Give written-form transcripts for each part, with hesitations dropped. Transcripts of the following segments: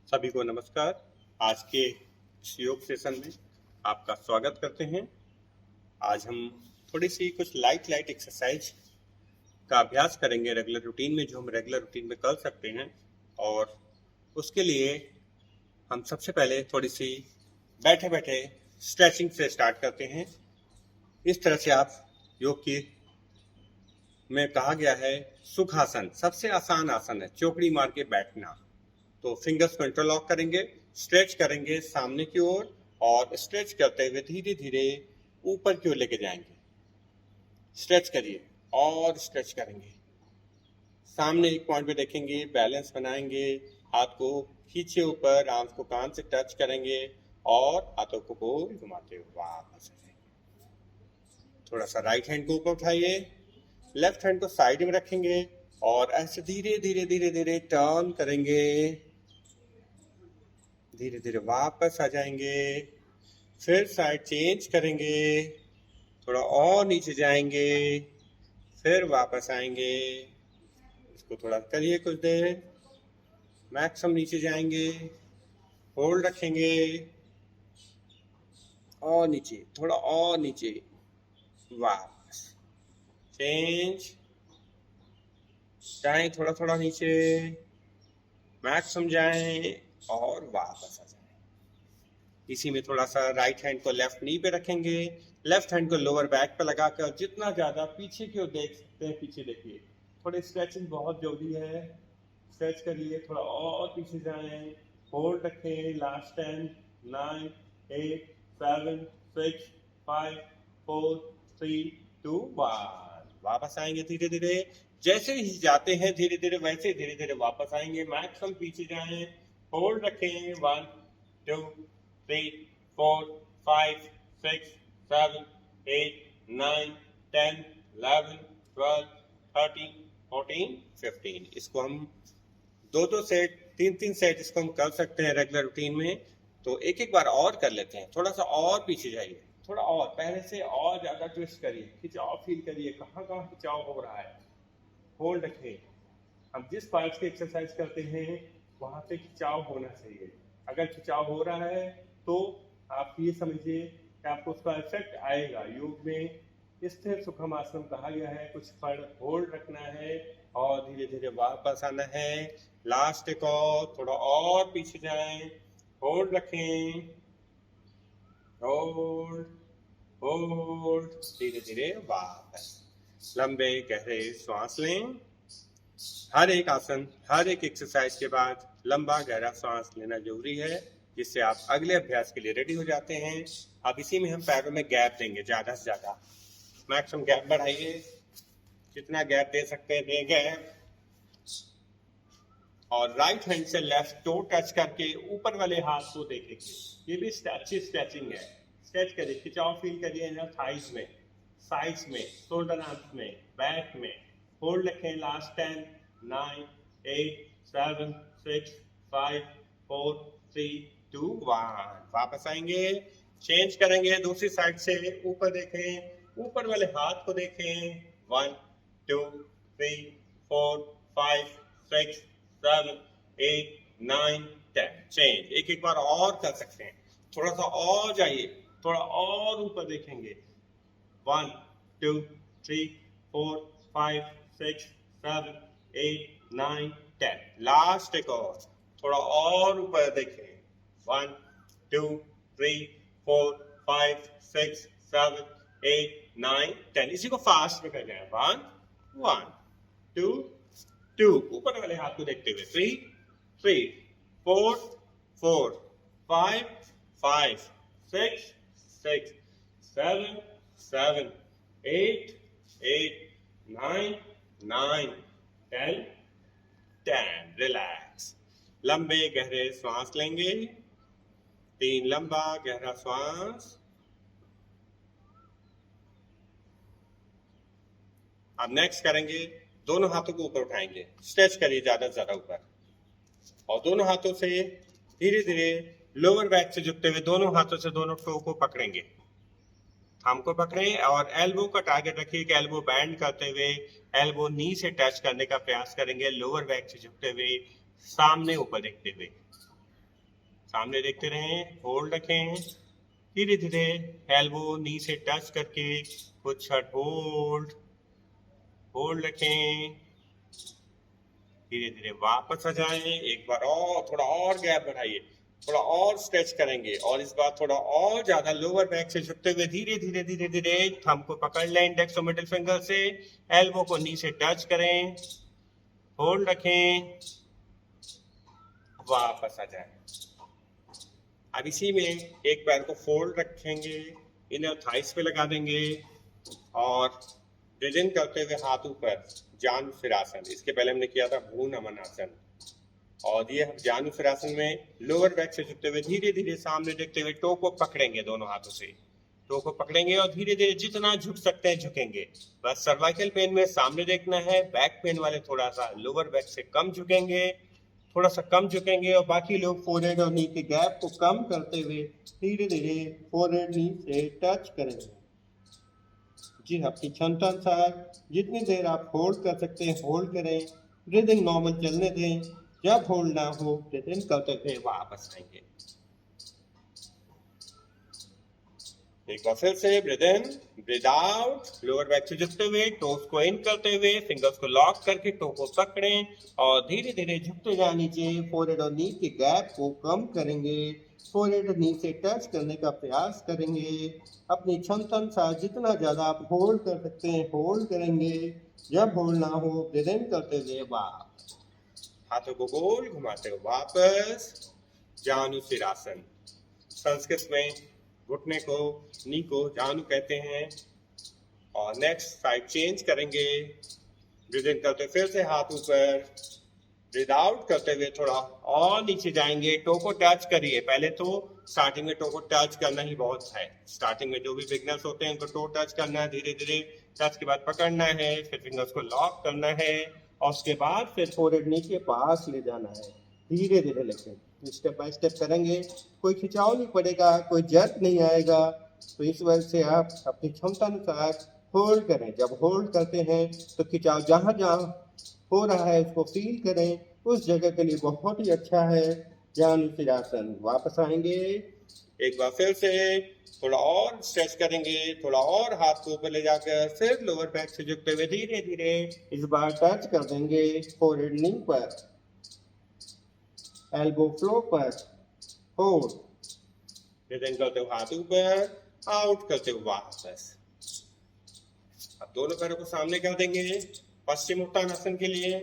सभी को नमस्कार। आज के इस योग सेशन में आपका स्वागत करते हैं। आज हम थोड़ी सी कुछ लाइट एक्सरसाइज का अभ्यास करेंगे रेगुलर रूटीन में, जो हम रेगुलर रूटीन में कर सकते हैं। और उसके लिए हम सबसे पहले थोड़ी सी बैठे बैठे स्ट्रेचिंग से स्टार्ट करते हैं। इस तरह से आप योग की में कहा गया है सुखासन सबसे आसान आसन है, चौकड़ी मार के बैठना। तो फिंगर्स को इंटरलॉक करेंगे, स्ट्रेच करेंगे सामने की ओर और स्ट्रेच करते हुए धीरे धीरे ऊपर की ओर लेके जाएंगे। स्ट्रेच करिए और स्ट्रेच करेंगे। सामने एक पॉइंट पे देखेंगे, बैलेंस बनाएंगे, हाथ को खींचे ऊपर, आर्म्स को कान से टच करेंगे और हाथों को गोल घुमाते हुए वापस आ जाएंगे। थोड़ा सा राइट हैंड को ऊपर उठाइए, लेफ्ट हैंड को साइड में रखेंगे और ऐसे धीरे धीरे धीरे धीरे टर्न करेंगे। धीरे धीरे वापस आ जाएंगे, फिर साइड चेंज करेंगे, थोड़ा और नीचे जाएंगे, फिर वापस आएंगे। इसको थोड़ा करिए कुछ देर, मैक्सिमम नीचे जाएंगे, होल्ड रखेंगे और नीचे, थोड़ा और नीचे, वापस चेंज, जाएं थोड़ा थोड़ा नीचे, मैक्सिमम जाएं और वापस आ जाएं। इसी में थोड़ा सा राइट हैंड को लेफ्ट नी पे रखेंगे, लेफ्ट हैंड को लोअर बैक पे लगा कर जितना ज्यादा पीछे की ओर देख सकते हैं पीछे देखिए। थोड़ी स्ट्रेचिंग बहुत जरूरी है, स्ट्रेच करिए, थोड़ा और पीछे जाएं, होल्ड रखें। लास्ट 10 9 8 7 6 5 4 3 2 1। वापस आएंगे धीरे धीरे। जैसे ही जाते हैं धीरे धीरे वैसे धीरे धीरे वापस आएंगे। मैक्सिमम पीछे जाएं, होल्ड रखें। 1 2 3 4 5 6 7 8 9 10 11 12 13 14 15। इसको हम दो सेट, तीन सेट इसको हम कर सकते हैं रेगुलर रूटीन में। तो एक एक बार और कर लेते हैं। थोड़ा सा और पीछे जाइए, थोड़ा और पहले से और ज्यादा ट्विस्ट करिए, खिंचाव फील करिए, कहाँ कहाँ खिंचाव हो रहा है। होल्ड रखें। हम जिस पार्ट की एक्सरसाइज करते हैं वहां पे खिंचाव होना चाहिए। अगर खिंचाव हो रहा है तो आप ये समझिए कि आपको उसका इफेक्ट आएगा। योग में स्थिर सुखम आसन कहा गया है। कुछ पल होल्ड रखना है और धीरे धीरे वापस आना है। लास्ट एक और, थोड़ा और पीछे जाएं, होल्ड रखें, होल्ड होल्ड, धीरे धीरे वापस। लंबे गहरे श्वास लें। हर एक आसन, हर एक एक्सरसाइज के बाद लंबा गहरा सांस लेना जरूरी है, जिससे आप अगले अभ्यास के लिए रेडी हो जाते हैं। अब इसी में हम पैरों में गैप देंगे, ज्यादा से ज्यादा मैक्सिमम गैप बढ़ाइए, जितना गैप दे सकते हैं दें गैप। और राइट हैंड से लेफ्ट टो टच करके ऊपर वाले हाथ को देखेंगे। ये भी अच्छी स्ट्रेचिंग है। स्ट्रेच करिए, खिंचाव फील करिए ना, थाइस में, साइड्स में, शोल्डर आर्म्स में, बैक में। होल्ड रखें। लास्ट 10 9 8 7 6 5 4 3 2 1। वापस आएंगे, चेंज करेंगे दूसरी साइड से। ऊपर देखें, ऊपर वाले हाथ को देखें। 1 2 3 4 5 6 7 8 9 10। चेंज एक एक बार और कर सकते हैं। थोड़ा सा और जाइए, थोड़ा और ऊपर देखेंगे। 1 2 3 4 5 6 7 8 9 10। लास्ट एक और, थोड़ा और ऊपर देखें। 1 2 3 4 5 6 7 8 9 10। इसी को फास्ट में कर जाए। 1 1 2 2, ऊपर वाले हाथ को देखते हुए। 3 3 4 4 5 5 6 6 7 7 8 8 9 9 10 10। रिलैक्स। लंबे गहरे श्वास लेंगे। 3 लंबा गहरा श्वास। अब नेक्स्ट करेंगे, दोनों हाथों को ऊपर उठाएंगे, स्ट्रेच करिए ज्यादा से ज्यादा ऊपर, और दोनों हाथों से धीरे धीरे लोअर बैक से झुकते हुए दोनों हाथों से दोनों टो को पकड़ेंगे। थंब को पकड़ें और एल्बो का टारगेट रखिए कि एल्बो बैंड करते हुए एल्बो नी से टच करने का प्रयास करेंगे। लोअर बैक से झुकते हुए, सामने ऊपर देखते हुए। सामने देखते रहें, होल्ड रखें, धीरे धीरे एल्बो नी से टच करके कुछ होल्ड होल्ड रखें, धीरे धीरे वापस आ जाएं। एक बार और थोड़ा और गैप बढ़ाइए, थोड़ा और स्ट्रेच करेंगे और इस बार थोड़ा और ज्यादा लोअर बैक से झुकते हुए धीरे धीरे धीरे धीरे थंब को पकड़ लें इंडेक्स और मिडिल फिंगर से, एल्बो को नी से टच करें, होल्ड रखें, वापस आ जाएं। अब इसी में एक पैर को फोल्ड रखेंगे, इनर थाइस पे लगा देंगे और ब्रीथ इन करते हुए हाथ ऊपर जानुसिरासन। इसके पहले हमने किया था भ्रू नमन आसन और ये हम जानुसिरासन में लोअर बैक से झुकते हुए धीरे धीरे सामने देखते हुए टो को पकड़ेंगे, दोनों हाथों से टो को पकड़ेंगे और धीरे धीरे जितना झुक सकते हैं झुकेंगे। बस सर्वाइकल पेन में सामने देखना है, बैक पेन वाले थोड़ा सा लोअर बैक से कम झुकेंगे, थोड़ा सा कम झुकेंगे और बाकी लोग फोरहेड और नी के गैप को कम करते हुए धीरे धीरे फोरहेड नी से टच करेंगे। जी, अपनी क्षमता अनुसार जितनी देर आप होल्ड कर सकते हैं होल्ड करें, ब्रीदिंग नॉर्मल चलने दें। जब होल्ड ना हो ब्रीथ इन करते हुए वापस आएंगे। एक बार फिर से ब्रीथ इन, ब्रीथ आउट, लोअर बैक से झुकते हुए टोस को इन करते हुए फिंगर्स को लॉक करके टो को पकड़ें और धीरे धीरे झुकते जाए नीचे। फोरहेड और नी के गैप को कम करेंगे, फोरहेड नी से टच करने का प्रयास करेंगे। अपनी क्षमता अनुसार जितना ज्यादा आप होल्ड कर सकते हैं होल्ड करेंगे। जब होल्ड ना हो ब्रीथ इन करते हुए वापस, हाथों को गोल घुमाते हुए वापस जानुसिरासन। संस्कृत में घुटने को नी को जानु कहते हैं। और नेक्स्ट साइड चेंज करेंगे, ब्रीथ इन करते फिर से हाथ ऊपर, ब्रीथ आउट करते हुए थोड़ा और नीचे जाएंगे। टो को टच करिए, पहले तो स्टार्टिंग में टो को टच करना ही बहुत है। स्टार्टिंग में जो भी बिगनर्स होते हैं उनको टो टच करना है, धीरे धीरे टच के बाद पकड़ना है, फिर फिंगर्स को लॉक करना है और उसके बाद फिर फोरहेड नी के पास ले जाना है। धीरे धीरे लेकिन स्टेप बाय स्टेप करेंगे, कोई खिंचाव नहीं पड़ेगा, कोई जर्क नहीं आएगा। तो इस वजह से आप अपनी क्षमता अनुसार होल्ड करें। जब होल्ड करते हैं तो खिंचाव जहाँ जहाँ हो रहा है उसको फील करें, उस जगह के लिए बहुत ही अच्छा है जानुसिरासन। वापस आएंगे, एक बार फिर से थोड़ा और स्ट्रेच करेंगे, थोड़ा और हाथ को ऊपर ले जाकर फिर लोअर बैक से झुकते हुए धीरे धीरे इस बार टच कर देंगे फोरहेड नी पर, एल्बो फ्लो पर, होल्ड, ब्रीथ इन करते हुए हाथ ऊपर, आउट करते हुए वापस। अब दोनों पैरों को सामने कर देंगे पश्चिम उत्तानासन के लिए।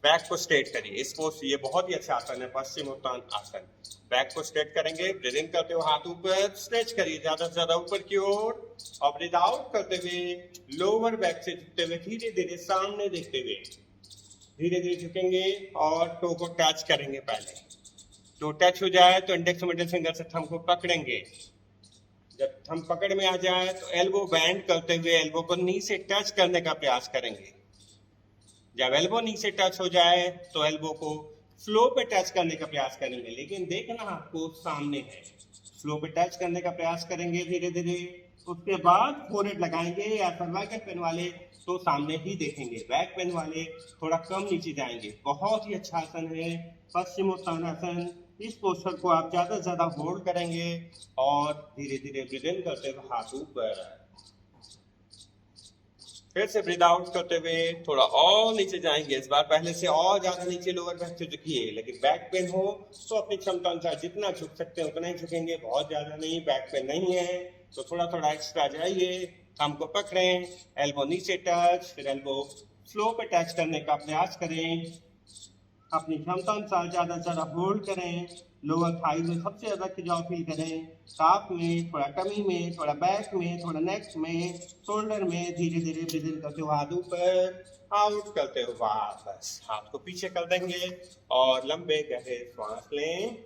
बैक को स्ट्रेट करिए, इस पोज, ये बहुत ही अच्छा आसन है पश्चिम उत्तान आसन। बैक को स्ट्रेट करेंगे, ब्रीथ इन करते हुए हाथ ऊपर, स्ट्रेच करिए ज्यादा से ज्यादा ऊपर की ओर और ब्रीथ आउट करते हुए लोअर बैक से झुकते हुए धीरे धीरे सामने देखते हुए धीरे धीरे झुकेंगे और टो को टच करेंगे। पहले टो टच हो जाए तो इंडेक्स और मिडिल फिंगर से थंब को पकड़ेंगे। जब थंब पकड़ में आ जाए तो एल्बो बैंड करते हुए एल्बो को नी से टच करने का प्रयास करेंगे। जब एल्बो नी से टच हो जाए तो एल्बो को फ्लो पे टच करने का प्रयास करेंगे, लेकिन देखना आपको सामने है। फ्लो पे टच करने का प्रयास करेंगे धीरे धीरे। उसके बाद फोरहेड लगाएंगे या सर्वाइकल पेन वाले तो सामने ही देखेंगे, बैक पेन वाले थोड़ा कम नीचे जाएंगे। बहुत ही अच्छा आसन है पश्चिमोत्तानासन। इस पोस्चर को आप ज्यादा से ज्यादा होल्ड करेंगे और धीरे धीरे ब्रीथ इन करते हुए हाथ ऊपर, फिर से ब्रीथ आउट करते हुए थोड़ा और नीचे जाएंगे। इस बार पहले से और ज्यादा नीचे लोअर बैक से झुकिए, लेकिन बैक पेन हो तो अपनी क्षमता अनुसार जितना झुक सकते हैं उतना ही झुकेंगे, बहुत ज्यादा नहीं। बैक पेन नहीं है तो थोड़ा थोड़ा एक्स्ट्रा जाइए, थंब को पकड़ें, एल्बो नीचे टच, फिर एल्बो फ्लो पे टच करने का प्रयास करें। अपनी क्षमता अनुसार ज्यादा से ज्यादा होल्ड करें। लोअर थाई में सबसे ज्यादा खिंचाव फील करें, काफ में, थोड़ा टमी में, थोड़ा बैक में, थोड़ा नेक में, शोल्डर में। धीरे धीरे ब्रीथ इन करते हुए हाथ ऊपर, आउट करते हुए वापस हाथ को पीछे कर देंगे और लंबे गहरे श्वास लें,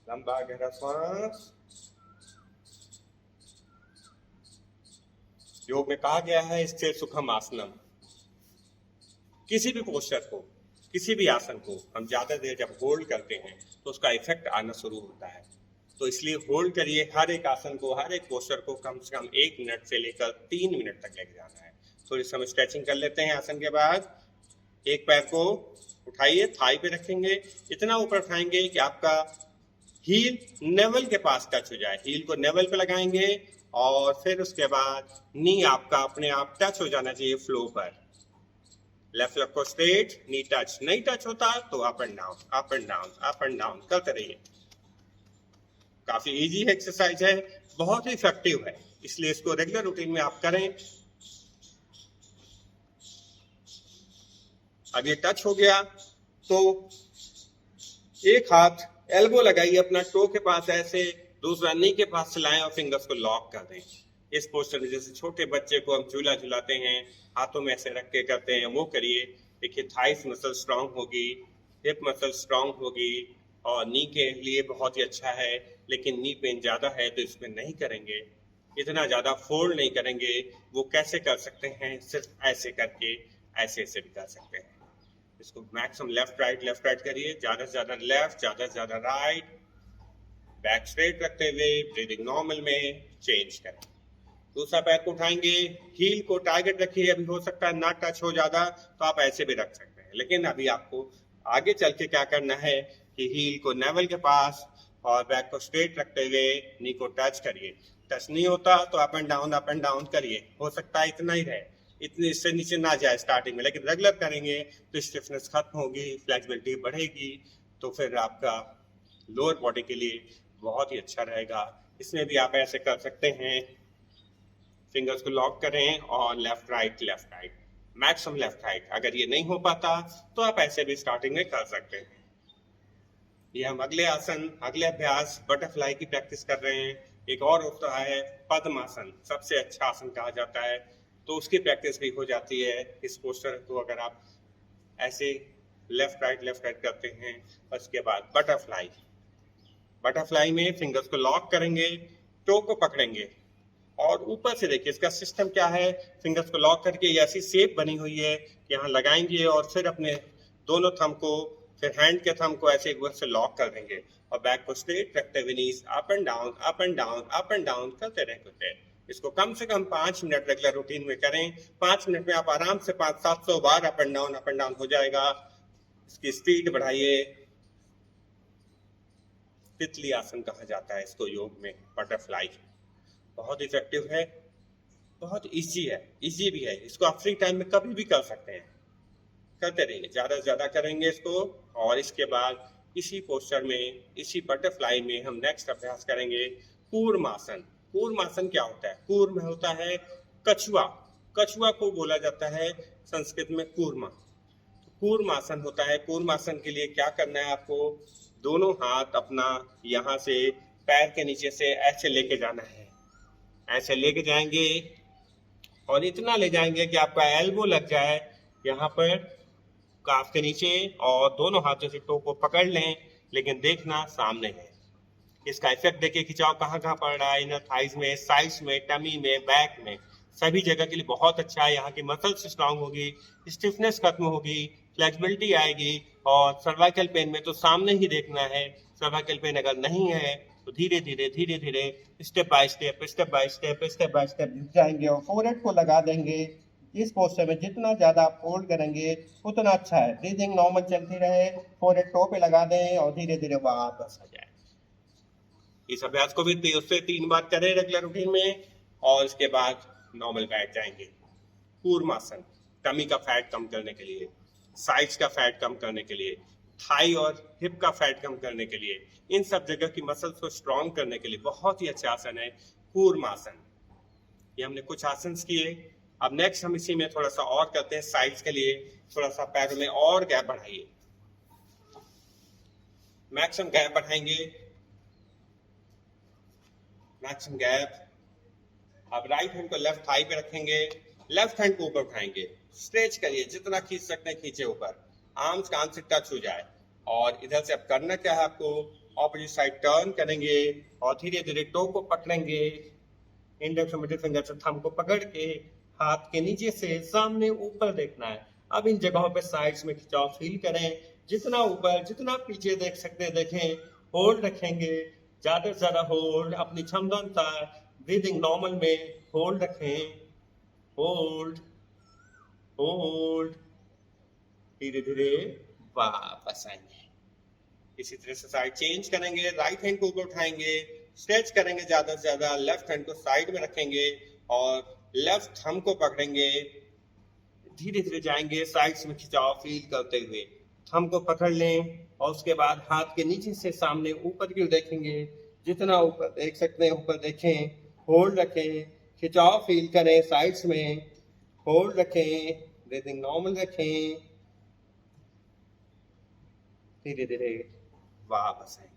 लंबा गहरा श्वास। योग में कहा गया है स्थिर सुखम आसनम। किसी भी पोस्चर को, किसी भी आसन को हम ज्यादा देर जब होल्ड करते हैं तो उसका इफेक्ट आना शुरू होता है। तो इसलिए होल्ड करिए हर एक आसन को, हर एक पोस्चर को कम से कम 1 मिनट से लेकर 3 मिनट तक लेके जाना है। थोड़ी समय स्ट्रेचिंग कर लेते हैं आसन के बाद। एक पैर को उठाइए, थाई पे रखेंगे, इतना ऊपर उठाएंगे कि आपका हील नेवल के पास टच हो जाए। हील को नेवल पे लगाएंगे और फिर उसके बाद नी आपका अपने आप टच हो जाना चाहिए फ्लो पर। लेफ्ट लेग को स्ट्रेट, नी टच, नहीं टच होता तो up and down, up and down, up and down करते रहिए। काफी इजी एक्सरसाइज है, बहुत ही इफेक्टिव है, इसलिए इसको रेगुलर रूटीन में आप करें। अब ये टच हो गया तो एक हाथ एल्बो लगाइए अपना टो के पास ऐसे, दूसरा नी के पास चलाएं और फिंगर्स को लॉक कर दें। इस पोस्टर में जैसे छोटे बच्चे को हम झूला झुलाते हैं, हाथों में ऐसे रख के करते हैं, वो करिए। देखिए थाइस मसल स्ट्रांग होगी, हिप मसल स्ट्रांग होगी और नी के लिए बहुत ही अच्छा है। लेकिन नी पेन ज्यादा है तो इसमें नहीं करेंगे, इतना ज्यादा फोल्ड नहीं करेंगे। वो कैसे कर सकते हैं, सिर्फ ऐसे करके, ऐसे ऐसे भी कर सकते हैं। इसको मैक्सिमम लेफ्ट राइट करिए, ज्यादा से ज्यादा लेफ्ट, ज्यादा से ज्यादा राइट। बैक स्ट्रेट रखते हुए ब्रीदिंग नॉर्मल में चेंज करें। दूसरा पैर को उठाएंगे, हील को टारगेट रखिए। अभी हो सकता है ना टच हो ज्यादा तो आप ऐसे भी रख सकते हैं, लेकिन अभी आपको आगे चल के क्या करना है कि हील को नेवल के पास और बैक को स्ट्रेट रखते हुए नी को टच करिए। टच नहीं होता तो अप एंड डाउन करिए। हो सकता है इतना ही रहे, इतने इससे नीचे ना जाए स्टार्टिंग में, लेकिन रेगुलर करेंगे तो स्टिफनेस खत्म होगी, फ्लेक्सिबिलिटी बढ़ेगी, तो फिर आपका लोअर बॉडी के लिए बहुत ही अच्छा रहेगा। इसमें भी आप ऐसे कर सकते हैं, फिंगर्स को लॉक करें और left right maximum left right. अगर ये नहीं हो पाता तो आप ऐसे भी स्टार्टिंग में कर सकते हैं। ये हम अगले आसन, अगले अभ्यास बटरफ्लाई की प्रैक्टिस कर रहे हैं। एक और होता है पद्मासन, सबसे अच्छा आसन कहा जाता है, तो उसकी प्रैक्टिस भी हो जाती है इस पोस्टर को। अगर आप ऐसे लेफ्ट राइट करते हैं, उसके बाद बटरफ्लाई में फिंगर्स को लॉक करेंगे, टो को पकड़ेंगे और ऊपर से देखिए इसका सिस्टम क्या है। फिंगर्स को लॉक करके ऐसी शेप बनी हुई है कि यहाँ लगाएंगे और फिर अपने दोनों थंब को, फिर हैंड के थंब को ऐसे एक बार से लॉक कर देंगे और बैक को स्ट्रेट रखते हुए नीज अप एंड डाउन करते रहेंगे। इसको कम से कम 5 मिनट रेगुलर रूटीन में करें। 5 मिनट में आप आराम से 500-700 बार अप एंड डाउन हो जाएगा। इसकी स्पीड बढ़ाइए। तितली आसन कहा जाता है इसको योग में, बटरफ्लाई। बहुत इफेक्टिव है, बहुत इजी भी है। इसको आप फ्री टाइम में कभी भी कर सकते हैं, करते रहिए, ज्यादा से ज्यादा करेंगे इसको। और इसके बाद इसी पोस्चर में, इसी बटरफ्लाई में हम नेक्स्ट अभ्यास करेंगे कूर्मासन। कूर्मासन क्या होता है? कूर्म होता है कछुआ, कछुआ को बोला जाता है संस्कृत में कूर्मा। कूर्मासन होता है। कूर्मासन के लिए क्या करना है आपको, दोनों हाथ अपना यहाँ से पैर के नीचे से ऐसे लेके जाना है, ऐसे लेके जाएंगे और इतना ले जाएंगे कि आपका एल्बो लग जाए यहाँ पर काफ के नीचे, और दोनों हाथों से टो को पकड़ लें, लेकिन देखना सामने है। इसका इफेक्ट देखिए, खिंचाव कहाँ कहाँ पड़ रहा है, इनर थाइज में, साइड्स में, टमी में, बैक में, सभी जगह के लिए बहुत अच्छा है। यहाँ की मसल्स स्ट्रांग होगी, स्टिफनेस खत्म होगी, फ्लेक्सिबिलिटी आएगी। और सर्वाइकल पेन में तो सामने ही देखना है। सर्वाइकल पेन अगर नहीं है तो धीरे धीरे स्टेप बाय स्टेप झुक जाएंगे और फोरहेड को लगा देंगे। इस पोस्टर में जितना ज्यादा आप होल्ड करेंगे उतना अच्छा है। ब्रीदिंग नॉर्मल चलती रहे, फोरहेड टो पे लगा दें और धीरे धीरे वापस आ जाए। इस अभ्यास को भी उससे 3 बार करें रेगुलर रूटीन में और इसके बाद नॉर्मल बैठ जाएंगे। कूर्मासन टमी का फैट कम करने के लिए, साइड्स का फैट कम करने के लिए, थाई और हिप का फैट कम करने के लिए, इन सब जगह की मसल्स को स्ट्रॉन्ग करने के लिए बहुत ही अच्छा आसन है कूर्मासन। ये हमने कुछ आसन किए। अब नेक्स्ट हम इसी में थोड़ा सा और करते हैं। साइड्स के लिए थोड़ा सा पैरों में और गैप बढ़ाइए, मैक्सिमम गैप बढ़ाएंगे, मैक्सिमम गैप। अब राइट हैंड को लेफ्ट थाई पे रखेंगे, लेफ्ट हैंड को ऊपर उठाएंगे, स्ट्रेच करिए, जितना खींच सकते हैं खींचे ऊपर, आर्म्स कान से टच हो जाए। और इधर से अब करना क्या है आपको, ऑपोजिट साइड टर्न करेंगे और धीरे धीरे टो को पकड़ेंगे, इंडेक्स और मिडिल फिंगर से थंब को पकड़ के हाथ के नीचे से सामने ऊपर देखना है। अब इन जगहों पे साइड्स में खिंचाव फील करें, जितना ऊपर जितना पीछे देख सकते हैं देखें। होल्ड रखेंगे, ज्यादा से ज्यादा होल्ड, अपनी क्षमता अनुसार ब्रीदिंग नॉर्मल में होल्ड रखें, होल्ड होल्ड, धीरे धीरे वापस आएंगे। इसी तरह से साइड चेंज करेंगे, राइट हैंड को ऊपर उठाएंगे, स्ट्रेच करेंगे ज्यादा से ज्यादा, लेफ्ट हैंड को साइड में रखेंगे और लेफ्ट थंब को पकड़ेंगे, धीरे धीरे जाएंगे साइड्स में खिंचाव फील करते हुए, थंब को पकड़ लें और उसके बाद हाथ के नीचे से सामने ऊपर की ओर देखेंगे, जितना ऊपर देख सकते हैं ऊपर देखें, होल्ड रखें, खिंचाव फील करें साइड्स में, होल्ड रखें, ब्रीदिंग नॉर्मल रखें, धीरे धीरे वापस आए।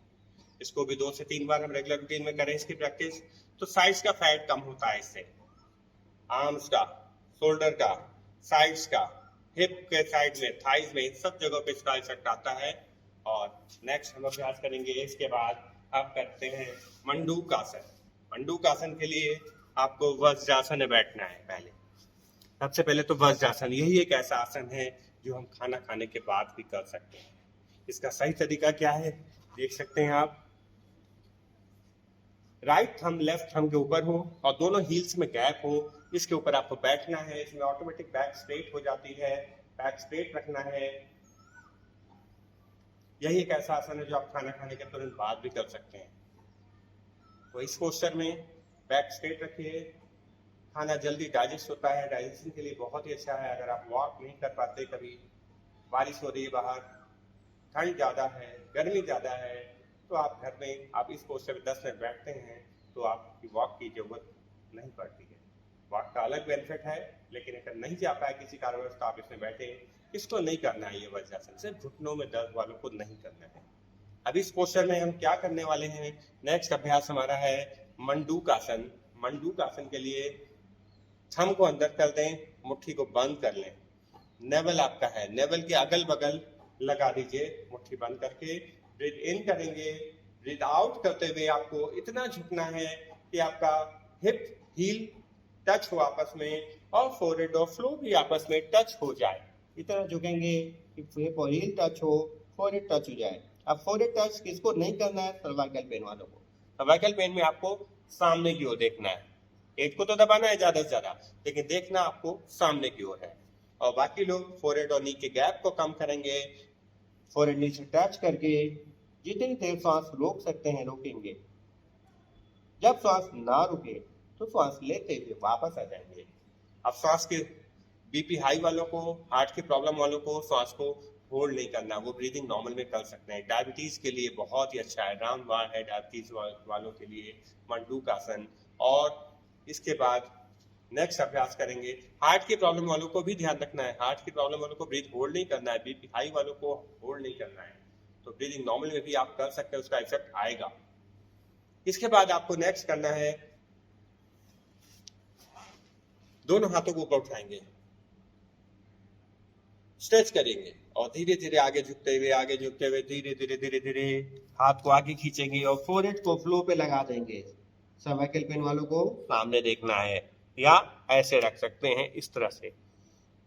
इसको भी 2 से 3 बार हम रेगुलर रूटीन में करें इसकी प्रैक्टिस, तो साइड्स का फैट कम होता है इससे, आर्म्स का, शोल्डर का, साइड्स का, हिप के साइड में, थाइज में, इन सब जगहों पे इसका इफेक्ट आता है। और नेक्स्ट हम अभ्यास करेंगे इसके बाद आप करते हैं मंडूकासन। मंडूकासन के लिए आपको वज्रासन में बैठना है। पहले सबसे पहले तो वज्रासन, यही एक ऐसा आसन है जो हम खाना खाने के बाद भी कर सकते हैं। इसका सही तरीका क्या है देख सकते हैं आप, राइट थंब लेफ्ट थंब के ऊपर हो और दोनों हील्स में गैप हो, इसके ऊपर आपको बैठना है। इसमें ऑटोमेटिक बैक स्ट्रेट हो जाती है, बैक स्ट्रेट रखना है। यही एक ऐसा आसन है जो आप खाना खाने के तुरंत बाद भी कर सकते हैं। तो इस पोस्चर में बैक स्ट्रेट रखिए, खाना जल्दी डाइजेस्ट होता है, डाइजेशन के लिए बहुत ही अच्छा है। अगर आप वॉक नहीं कर पाते, कभी बारिश हो रही है बाहर, ठंड ज़्यादा है, गर्मी ज़्यादा है, तो आप घर में आप इस पोस्चर में 10 मिनट बैठते हैं तो आपकी वॉक की जरूरत नहीं पड़ती है। वॉक का अलग बेनिफिट है, लेकिन अगर नहीं जा पाए किसी कारणवश तो आप इसमें बैठे, इसको नहीं करना है। ये वज्रासन सिर्फ घुटनों में दर्द वालों को नहीं करना है। अब इस पोस्चर में हम क्या करने वाले हैं, नेक्स्ट अभ्यास हमारा है मंडूकासन। मंडूकासन के लिए थंब को अंदर कर दें, मुट्ठी को बंद कर लें, नेवल आपका है, नेवल के अगल बगल लगा दीजिए, मुट्ठी बंद करके ब्रीथ इन करेंगे। ब्रीथ आउट करते हुए आपको इतना झुकना है कि आपका हिप हील टच हो आपस में और फोरहेड और फ्लो भी आपस में टच हो जाए। इतना झुकेंगे कि हिप और हील टच हो, फोरहेड टच हो जाए। अब फोरहेड टच किसको नहीं करना है, सर्वाइकल पेन वालों को। सर्वाइकल पेन में आपको सामने की ओर देखना है, पेट को तो दबाना है ज्यादा से ज्यादा, लेकिन देखना आपको सामने की ओर है। और बाकी लोग फोरहेड और नी के गैप को कम करेंगे, फोरहेड नी से टच करके जितनी देर सांस रोक सकते हैं रोकेंगे। जब सांस ना रुके तो सांस लेते हुए वापस आ जाएंगे। अब सांस के बीपी हाई वालों को, हार्ट की प्रॉब्लम वालों को सांस को होल्ड नहीं करना, वो ब्रीदिंग नॉर्मल में कर सकते हैं। डायबिटीज के लिए बहुत ही अच्छा है, रामबाण है डायबिटीज वालों के लिए मंडूकासन। और इसके बाद नेक्स्ट अभ्यास करेंगे, हार्ट की प्रॉब्लम वालों को भी ध्यान रखना है। हार्ट की प्रॉब्लम वालों को ब्रीथ होल्ड नहीं करना है, बीपी हाई वालों को होल्ड नहीं करना है। तो ब्रीदिंग नॉर्मल में भी आप कर सकते हैं, उसका इफेक्ट आएगा। इसके बाद आपको नेक्स्ट करना है, दोनों हाथों को ऊपर उठाएंगे, स्ट्रेच करेंगे और धीरे धीरे आगे झुकते हुए धीरे धीरे धीरे धीरे हाथ को आगे खींचेंगे और फोरहेड को फ्लो पे लगा देंगे। सर्वाइकल पेन वालों को सामने देखना है या ऐसे रख सकते हैं इस तरह से।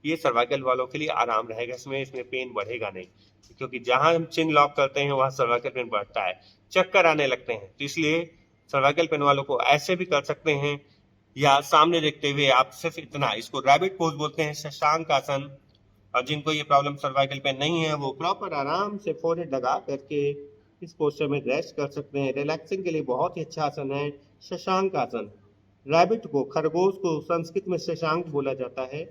ये सर्वाइकल वालों के लिए आराम रहेगा, इसमें पेन बढ़ेगा नहीं, क्योंकि जहां हम चिन लॉक करते हैं वहां सर्वाइकल पेन बढ़ता है, चक्कर आने लगते हैं। तो इसलिए सर्वाइकल पेन वालों को ऐसे भी कर सकते हैं या सामने देखते हुए आप सिर्फ इतना, इसको रैबिट पोज बोलते हैं, शशांक आसन। और जिनको ये प्रॉब्लम सर्वाइकल पेन नहीं है वो प्रॉपर आराम से फोरहेड लगा करके इस पोस्चर में रेस्ट कर सकते हैं। रिलैक्सिंग के लिए बहुत ही अच्छा आसन है शशांक आसन। रैबिट को, खरगोश को संस्कृत में शशांक बोला जाता है।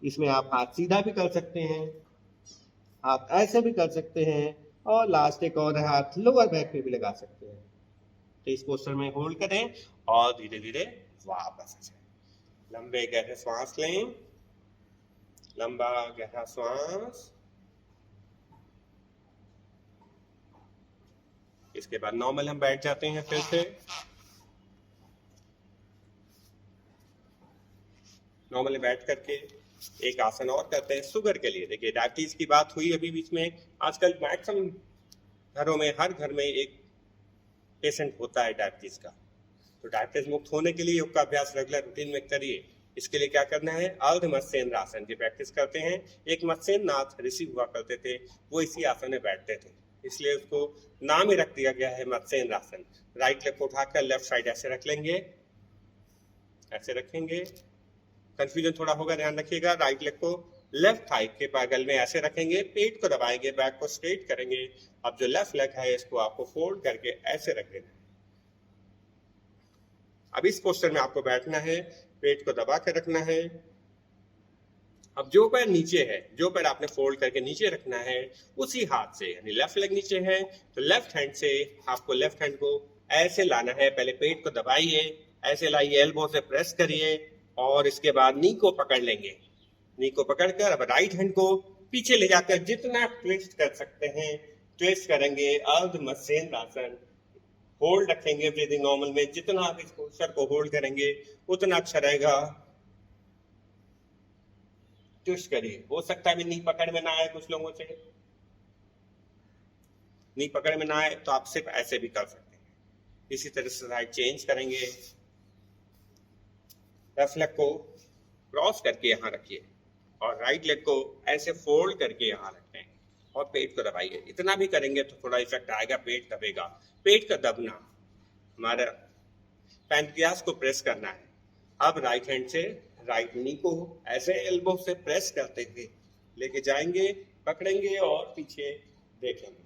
इसमें आप हाथ सीधा भी कर सकते हैं, आप ऐसे भी कर सकते हैं और लास्ट एक और हाथ लोअर बैक पे भी लगा सकते हैं। तो इस पोस्टर में होल्ड करें और धीरे धीरे वापस आ जाए। लंबे गहरे श्वास लें, लंबा गहरा श्वास। इसके बाद नॉर्मल हम बैठ जाते हैं फिर से। नॉर्मली बैठ करके एक आसन और करते हैं शुगर के लिए। देखिए डायबिटीज की बात हुई अभी बीच में, आजकल मैक्सिमम घरों में, हर घर में एक पेशेंट होता है डायबिटीज का। तो डायबिटीज मुक्त होने के लिए योग का अभ्यास रेगुलर रूटीन में करिए। इसके लिए क्या करना है, अर्ध मत्स्येंद्र आसन की प्रैक्टिस करते हैं। एक मत्स्येंद्र नाथ ऋषि हुआ करते थे, वो इसी आसन में बैठते थे, इसलिए उसको नाम ही रख दिया गया है मत्स्येंद्र आसन। राइट लेग को उठाकर लेफ्ट साइड ऐसे रख लेंगे, ऐसे रखेंगे। कंफ्यूजन थोड़ा होगा, ध्यान रखिएगा। राइट लेग को लेफ्ट थाई के बगल में ऐसे रखेंगे, पेट को दबाएंगे, बैक को स्ट्रेट करेंगे। अब जो लेफ्ट लेग है इसको आपको फोल्ड करके ऐसे रख देना है। अब इस पोस्टर में आपको बैठना है, पेट को दबा के रखना है। अब जो पैर नीचे है, जो पैर आपने फोल्ड करके नीचे रखना है, उसी हाथ से, यानी लेफ्ट लेग नीचे है तो लेफ्ट हैंड से आपको लेफ्ट हैंड को ऐसे लाना है। पहले पेट को दबाइए, ऐसे लाइए, एल्बो से प्रेस करिए और इसके बाद नी को पकड़ लेंगे। नी को पकड़कर अब राइट हैंड को पीछे ले जाकर जितना ट्विस्ट कर सकते हैं ट्विस्ट करेंगे। अर्ध मत्स्येंद्रासन होल्ड रखेंगे ब्रीदिंग नॉर्मल में। जितना आप इस पोस्चर को होल्ड करेंगे उतना अच्छा रहेगा। ट्विस्ट करिए, हो सकता है नी पकड़ में ना आए, कुछ लोगों से नी पकड़ में ना आए तो आप सिर्फ ऐसे भी कर सकते हैं। इसी तरह से साइड चेंज करेंगे। लेफ्ट लेग को क्रॉस करके यहाँ रखिए और राइट लेग को ऐसे फोल्ड करके यहाँ रखें और पेट को दबाइए। इतना भी करेंगे तो थोड़ा इफेक्ट आएगा, पेट दबेगा। पेट का दबना, हमारा पैनक्रियास को प्रेस करना है। अब राइट हैंड से राइट नी को ऐसे एल्बो से प्रेस करते हुए लेके जाएंगे, पकड़ेंगे और पीछे देखेंगे।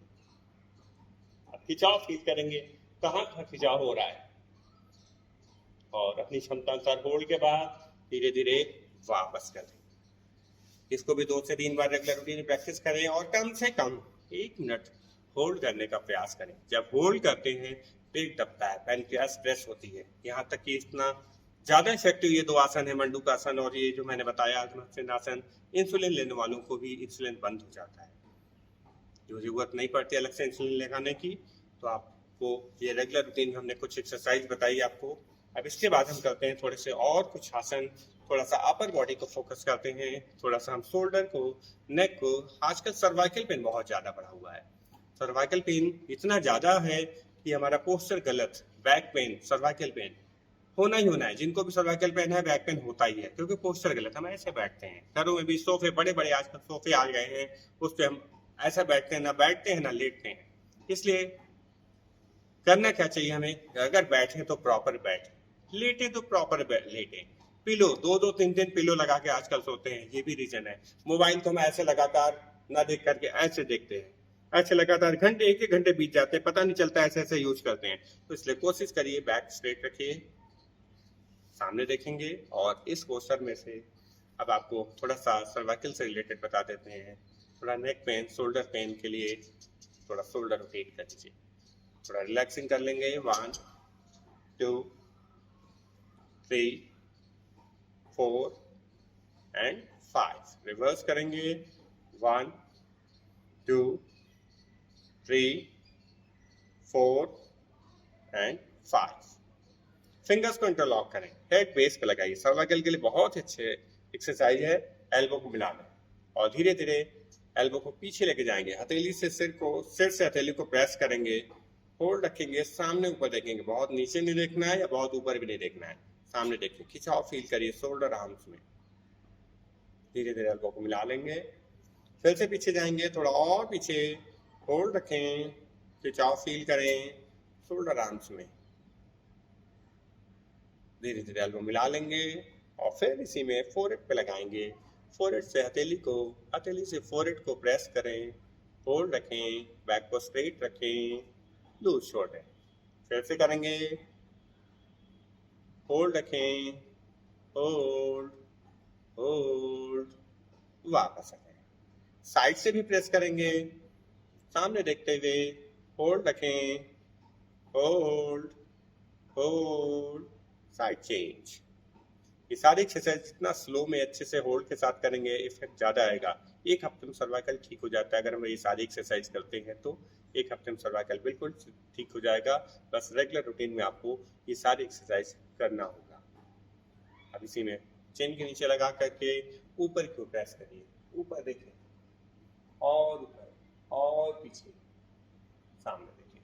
अब खिंचाव फील करेंगे, कहाँ कहाँ खिंचाव हो रहा है, और अपनी क्षमता अनुसार होल्ड के बाद धीरे धीरे वापस कर दें। इसको भी 2 से 3 बार रेगुलर रूटीन में प्रैक्टिस करें और कम से कम 1 मिनट होल्ड करने का प्रयास करें। जब होल्ड करते हैं पेट दबता है, पैनक्रियास स्ट्रेस होती है। यहाँ तक कि इतना ज्यादा इफेक्टिव ये 2 आसन है, मंडूकासन और ये जो मैंने बताया आसन, इंसुलिन लेने वालों को भी इंसुलिन बंद हो जाता है। जो जरूरत नहीं पड़ती अलग से इंसुलिन लगाने की, तो आपको ये रेगुलर रूटीन में हमने कुछ एक्सरसाइज बताई आपको। अब इसके बाद हम करते हैं थोड़े से और कुछ आसन, थोड़ा सा अपर बॉडी को फोकस करते हैं, थोड़ा सा हम शोल्डर को, नेक को। आजकल सर्वाइकल पेन बहुत ज्यादा बढ़ा हुआ है। सर्वाइकल पेन इतना ज्यादा है कि हमारा पोस्चर गलत, बैक पेन, सर्वाइकल पेन होना ही होना है। जिनको भी सर्वाइकल पेन है, बैक पेन होता ही है, क्योंकि पोस्चर गलत। हम ऐसे बैठते हैं, घरों में भी सोफे, बड़े बड़े आजकल सोफे आ गए हैं, उस पर हम ऐसा बैठते हैं, ना बैठते हैं ना लेटते हैं। इसलिए करना क्या चाहिए हमें, अगर बैठे तो प्रॉपर बैठे, लेटे तो प्रॉपर लेटे। पिलो 2-2, 3-3 पिलो लगा के आजकल सोते हैं, ये भी रीजन है। मोबाइल को हम ऐसे लगातार ना देख करके ऐसे देखते हैं, ऐसे लगातार घंटे, 1-1 घंटे बीत जाते हैं, पता नहीं चलता, ऐसे ऐसे यूज करते हैं। तो इसलिए कोशिश करिए बैक स्ट्रेट रखिए, सामने देखेंगे। और इस पोस्चर में से अब आपको थोड़ा सा सर्वाइकल से रिलेटेड बता देते हैं। थोड़ा नेक पेन, शोल्डर पेन के लिए थोड़ा शोल्डर रोटेट कर लीजिए, थोड़ा रिलैक्सिंग कर लेंगे। 1 2 3 4 एंड 5। रिवर्स करेंगे। 1 2 3 4 एंड 5। फिंगर्स को इंटरलॉक करें, हेड बेस पे लगाइए। सर्वाइकल के लिए बहुत अच्छे एक्सरसाइज है। एल्बो को मिलाना और धीरे धीरे एल्बो को पीछे लेके जाएंगे। हथेली से सिर से हथेली को प्रेस करेंगे, होल्ड रखेंगे, सामने ऊपर देखेंगे। बहुत नीचे नहीं देखना है या बहुत ऊपर भी नहीं देखना है, सामने देखिए। खिंचाव फील करिए शोल्डर आर्म्स में। धीरे धीरे एल्बो को मिला लेंगे, फिर से पीछे जाएंगे, थोड़ा और पीछे, होल्ड रखें, खिंचाव फील करें शोल्डर आर्म्स में। धीरे धीरे एल्बो मिला लेंगे और फिर इसी में फोरहेड पे लगाएंगे। फोरहेड से हथेली को, हथेली से फोरहेड को प्रेस करें, होल्ड रखें, बैक को स्ट्रेट रखें, लूज शोल्डर। फिर से करेंगे, होल्ड रखें, होल्ड होल्ड, वापस आ जाए। साइड से भी प्रेस करेंगे, सामने देखते हुए, होल्ड रखें, होल्ड होल्ड, साइड चेंज। ये सारी एक्सरसाइज जितना स्लो में अच्छे से होल्ड के साथ करेंगे इफेक्ट ज्यादा आएगा। 1 हफ्ते में सर्वाइकल ठीक हो जाता है। अगर हम ये सारी एक्सरसाइज करते हैं तो 1 हफ्ते में सर्वाइकल बिल्कुल ठीक हो जाएगा। बस रेगुलर रूटीन में आपको ये सारी एक्सरसाइज करना होगा। अब इसी में चेन के नीचे लगा करके ऊपर की ओर प्रेस करिए, ऊपर देखिए और ऊपर और पीछे, सामने देखिए।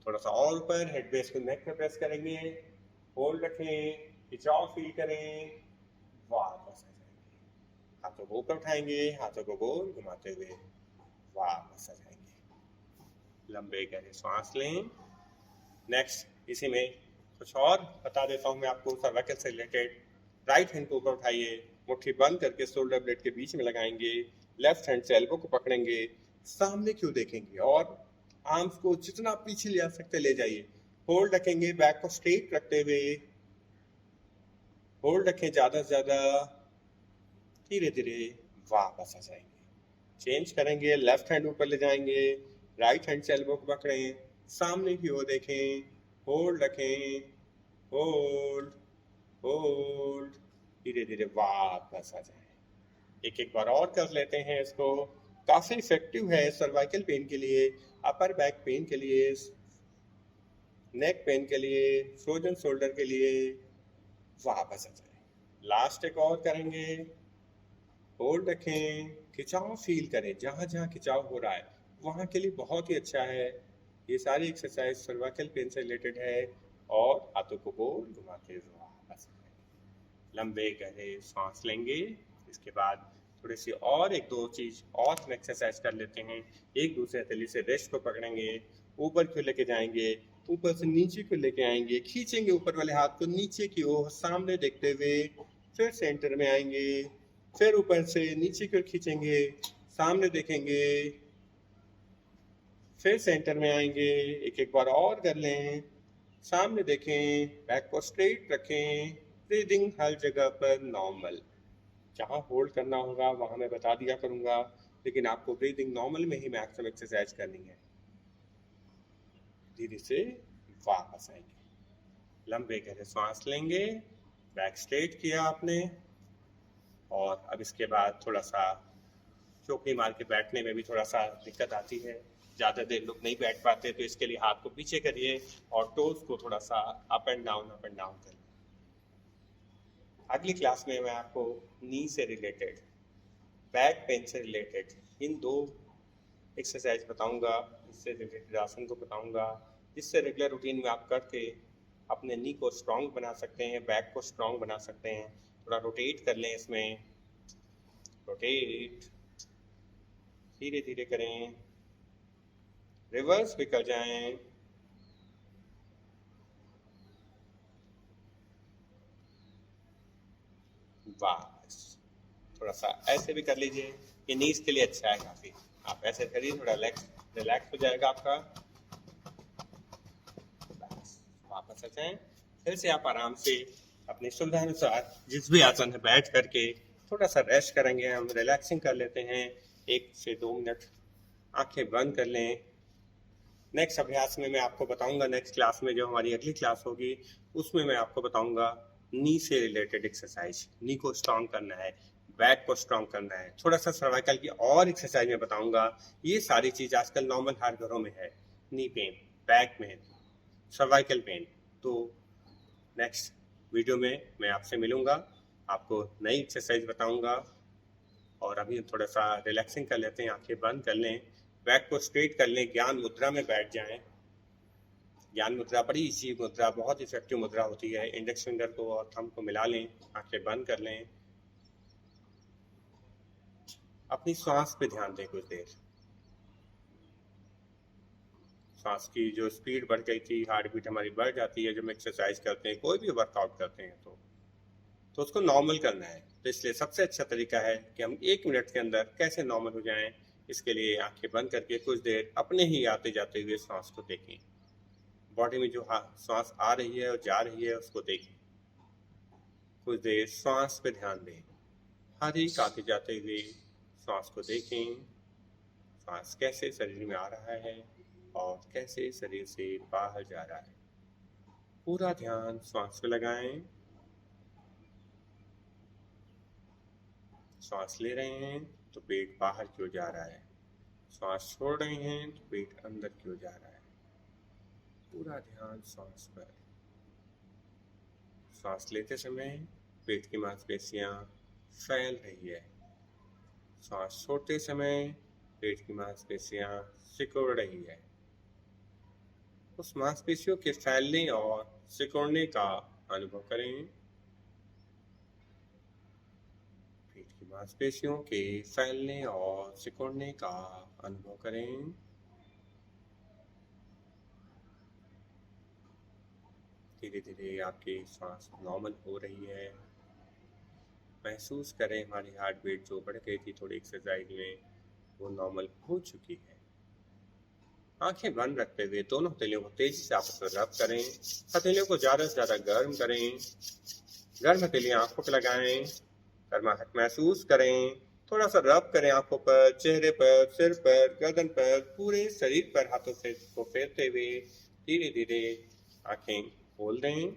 थोड़ा सा और ऊपर, हेड बेस को नेक पे प्रेस करेंगे, होल्ड रखें, खिंचाव फील करें, वापस आ जाएंगे। हाथों को ऊपर उठाएंगे, हाथों को गोल घुमाते हुए वापस आ जाएंगे। लंबे गहरे सांस लें। नेक्स्ट इसी में कुछ और बता देता हूं मैं आपको सर्वाइकल से रिलेटेड। राइट हैंड को ऊपर उठाइए, मुट्ठी बंद करके शोल्डर ब्लेड के बीच में लगाएंगे, लेफ्ट हैंड से एल्बो को पकड़ेंगे, सामने क्यों देखेंगे और आर्म्स को जितना पीछे ले जा सकते ले जाइए। होल्ड रखेंगे, बैक को स्ट्रेट रखते हुए होल्ड रखें ज्यादा से ज्यादा, धीरे धीरे वापस आ जाएंगे। चेंज करेंगे, लेफ्ट हैंड ऊपर ले जाएंगे, राइट हैंड से एल्बो को पकड़ें, सामने की ओर देखें, होल्ड रखें, होल्ड होल्ड, धीरे धीरे वापस आ जाए। एक एक बार और कर लेते हैं इसको। काफी इफेक्टिव है सर्वाइकल पेन के लिए, अपर बैक पेन के लिए, नेक पेन के लिए, फ्रोजन शोल्डर के लिए। वापस आ जाए। लास्ट एक और करेंगे, होल्ड रखें, खिंचाव फील करें, जहां जहां खिंचाव हो रहा है वहां के लिए बहुत ही अच्छा है। ये सारी एक्सरसाइज सर्वाइकल पेन से रिलेटेड है। और हाथों को गोल घुमा के वापस लंबे गहरे सांस लेंगे। इसके बाद थोड़ी सी और एक दो चीज और हम एक्सरसाइज कर लेते हैं। एक दूसरे हथेली से रेस्ट को पकड़ेंगे, ऊपर क्यों लेके जाएंगे, ऊपर से नीचे को लेके आएंगे, खींचेंगे ऊपर वाले हाथ को नीचे की ओर सामने देखते हुए, फिर सेंटर में आएंगे, फिर ऊपर से नीचे की ओर खींचेंगे, सामने देखेंगे, फिर सेंटर में आएंगे। एक एक बार और कर लें, सामने देखें, बैक को स्ट्रेट रखें, ब्रीदिंग हर जगह पर नॉर्मल। जहाँ होल्ड करना होगा वहाँ मैं बता दिया करूँगा, लेकिन आपको ब्रीदिंग नॉर्मल में ही मैक्सिमम एक्सरसाइज करनी है। धीरे से वापस आएंगे, लंबे गहरे सांस लेंगे, बैक स्ट्रेट किया आपने। और अब इसके बाद थोड़ा सा चौकड़ी मार के बैठने में भी थोड़ा सा दिक्कत आती है, ज़्यादा देर लोग नहीं बैठ पाते, तो इसके लिए हाथ को पीछे करिए और टोज को थोड़ा सा अप एंड डाउन करिए। अगली क्लास में मैं आपको नी से रिलेटेड, बैक पेन से रिलेटेड इन दो एक्सरसाइज बताऊंगा, इससे रिलेटेड आसन को बताऊंगा, जिससे रेगुलर रूटीन में आप करके अपने नी को स्ट्रांग बना सकते हैं, बैक को स्ट्रांग बना सकते हैं। थोड़ा रोटेट कर लें इसमें, रोटेट, धीरे धीरे करें, रिवर्स भी कर जाएं, वापस। थोड़ा सा ऐसे भी कर लीजिए, ये नीज के लिए अच्छा है काफी। आप ऐसे करिए, थोड़ा रिलैक्स हो जाएगा आपका। वापस आ जाएं, फिर से आप आराम से अपनी सुविधा अनुसार जिस भी आसन है बैठ करके थोड़ा सा रेस्ट करेंगे, हम रिलैक्सिंग कर लेते हैं। 1 से 2 मिनट आंखें बंद कर लें। नेक्स्ट अभ्यास में मैं आपको बताऊंगा, नेक्स्ट क्लास में जो हमारी अगली क्लास होगी उसमें मैं आपको बताऊंगा नी से रिलेटेड एक्सरसाइज। नी को स्ट्रांग करना है, बैक को स्ट्रांग करना है, थोड़ा सा सर्वाइकल की और एक्सरसाइज में बताऊंगा। ये सारी चीज आजकल नॉर्मल हर घरों में है, नी पेन, बैक में, सर्वाइकल पेन। तो नेक्स्ट वीडियो में मैं आपसे मिलूंगा, आपको नई एक्सरसाइज बताऊंगा। और अभी थोड़ा सा रिलैक्सिंग कर लेते हैं, आंखें बंद कर लें, बैक को स्ट्रेट कर लें, ज्ञान मुद्रा में बैठ जाएं। ज्ञान मुद्रा बड़ी इजी मुद्रा, बहुत इफेक्टिव मुद्रा होती है। इंडेक्स फिंगर को और थंब को मिला लें, आंखें बंद कर लें, अपनी श्वास पे ध्यान दें कुछ देर। सांस की जो स्पीड बढ़ गई थी, हार्ट बीट हमारी बढ़ जाती है जब हम एक्सरसाइज करते हैं, कोई भी वर्कआउट करते हैं तो उसको नॉर्मल करना है। तो इसलिए सबसे अच्छा तरीका है कि हम 1 मिनट के अंदर कैसे नॉर्मल हो जाएं। इसके लिए आंखें बंद करके कुछ देर अपने ही आते जाते हुए सांस को देखें, बॉडी में जो सांस आ रही है और जा रही है उसको देखें। कुछ देर सांस पे ध्यान दें, हर एक आते जाते हुए सांस को देखें। सांस कैसे शरीर में आ रहा है और कैसे शरीर से बाहर जा रहा है। पूरा ध्यान सांस पे लगाएं। सांस ले रहे हैं तो पेट बाहर क्यों जा रहा है, सांस छोड़ रहे हैं तो पेट अंदर क्यों जा रहा है। पूरा ध्यान सांस पर। सांस लेते समय पेट की मांसपेशियां फैल रही है, सांस छोड़ते समय पेट की मांसपेशियां सिकुड़ रही है। उस मांसपेशियों के फैलने और सिकुड़ने का अनुभव करें। पेट की मांसपेशियों के फैलने और सिकुड़ने का अनुभव करें। धीरे धीरे आपकी सांस नॉर्मल हो रही है। महसूस करें हमारी हार्ट बीट जो बढ़ गई थी थोड़ी एक्सरसाइज में, वो नॉर्मल हो चुकी है। आंखें बंद रखते हुए दोनों हथेलियों को तेजी से आपस में रब करें। हथेलियों को ज़्यादा से ज़्यादा गर्म करें। गर्म हथेलियाँ आंखों पर लगाएं। गर्माहट महसूस करें। थोड़ा सा रब करें आंखों पर, चेहरे पर, सिर पर, गर्दन पर, पूरे शरीर पर हाथों से इसको फेरते हुए धीरे धीरे आंखें खोल दें।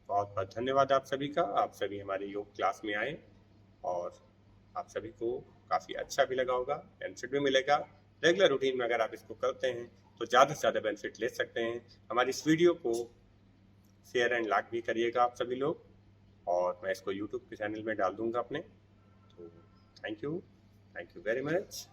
बहुत बहुत धन्यवाद आप सभी का। आप सभी हमारे योग क्लास में आए और आप सभी को काफ़ी अच्छा भी लगा होगा, बेनिफिट भी मिलेगा। रेगुलर रूटीन में अगर आप इसको करते हैं तो ज़्यादा से ज़्यादा बेनिफिट ले सकते हैं। हमारी इस वीडियो को शेयर एंड लाइक भी करिएगा आप सभी लोग, और मैं इसको यूट्यूब के चैनल में डाल दूंगा अपने। तो थैंक यू वेरी मच।